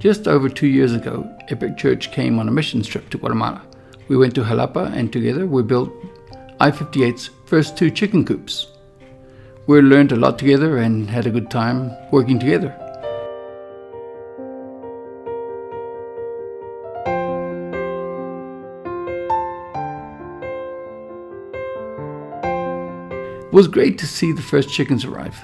Just over 2 years ago, Epic Church came on a mission trip to Guatemala. We went to Jalapa and together we built I58's first 2 chicken coops. We learned a lot together and had a good time working together. It was great to see the first chickens arrive.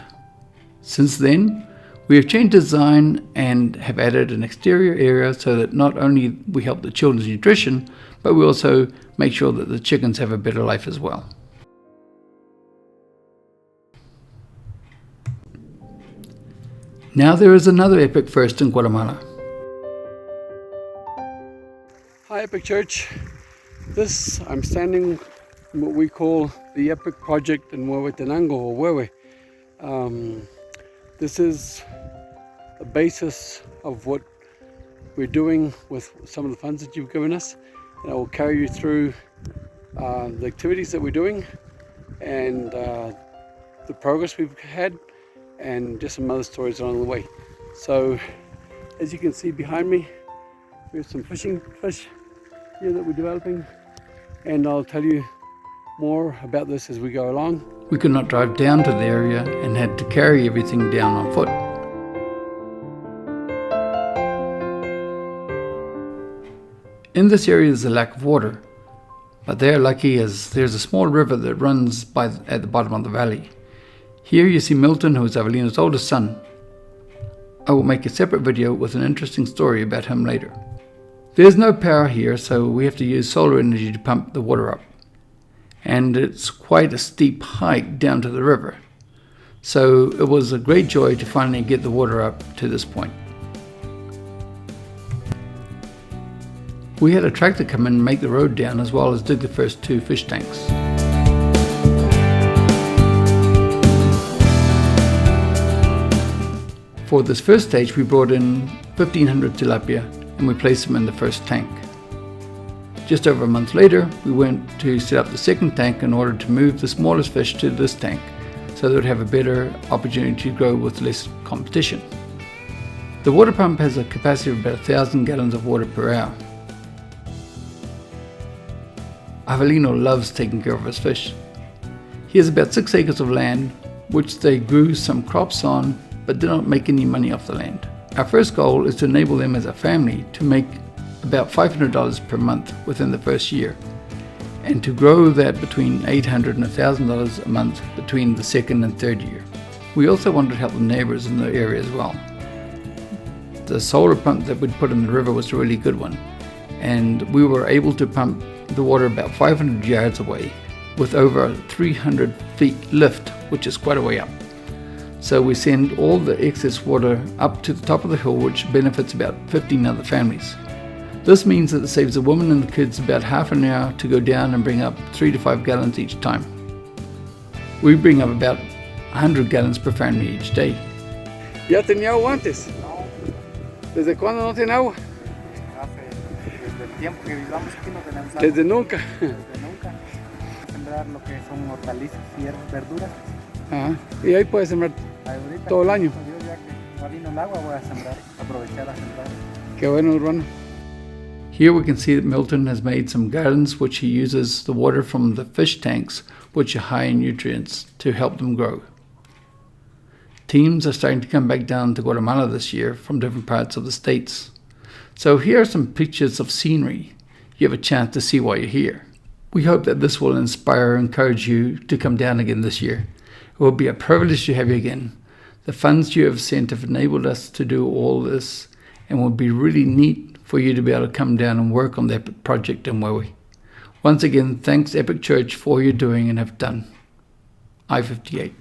Since then, we have changed design and have added an exterior area so that not only we help the children's nutrition, but we also make sure that the chickens have a better life as well. Now there is another epic first in Guatemala. Hi Epic Church. I'm standing in what we call the Epic Project in Huehuetenango or Huehue. This is the basis of what we're doing with some of the funds that you've given us, and I will carry you through the activities that we're doing and the progress we've had and just some other stories along the way. So as you can see behind me, we have some fish here that we're developing, and I'll tell you more about this as we go along. We could not drive down to the area and had to carry everything down on foot. In this area there's a lack of water, but they're lucky as there's a small river that runs at the bottom of the valley. Here you see Milton, who is Avelino's oldest son. I will make a separate video with an interesting story about him later. There's no power here, so we have to use solar energy to pump the water up. And it's quite a steep hike down to the river. So it was a great joy to finally get the water up to this point. We had a tractor come in and make the road down as well as dig the first 2 fish tanks. For this first stage we brought in 1,500 tilapia and we placed them in the first tank. Just over a month later, we went to set up the second tank in order to move the smallest fish to this tank so that it would have a better opportunity to grow with less competition. The water pump has a capacity of about 1,000 gallons of water per hour. Avelino loves taking care of his fish. He has about 6 acres of land, which they grew some crops on, but did not make any money off the land. Our first goal is to enable them as a family to make about $500 per month within the first year, and to grow that between $800 and $1,000 a month between the second and third year. We also wanted to help the neighbors in the area as well. The solar pump that we'd put in the river was a really good one, and we were able to pump the water about 500 yards away with over 300 feet lift, which is quite a way up. So we send all the excess water up to the top of the hill, which benefits about 15 other families. This means that it saves the woman and the kids about half an hour to go down and bring up 3 to 5 gallons each time. We bring up about 100 gallons per family each day. ¿Ya tenía agua antes? No. ¿Desde cuándo no tiene agua? Desde el tiempo que vivamos aquí no tenemos agua. Desde nunca. Desde nunca. Sembrar lo que son hortalizas y verduras. Ajá. Y ahí puedes sembrar Ahorita, todo el año. Yo ya que no vino el agua voy a sembrar, aprovechar a sembrar. Qué bueno, Urbano. Here we can see that Milton has made some gardens which he uses the water from the fish tanks, which are high in nutrients, to help them grow. Teams are starting to come back down to Guatemala this year from different parts of the states. So here are some pictures of scenery you have a chance to see while you're here. We hope that this will inspire and encourage you to come down again this year. It will be a privilege to have you again. The funds you have sent have enabled us to do all this, and will be really neat for you to be able to come down and work on the Epic project in Huehue. Once again, thanks Epic Church for all you're doing and have done. I58.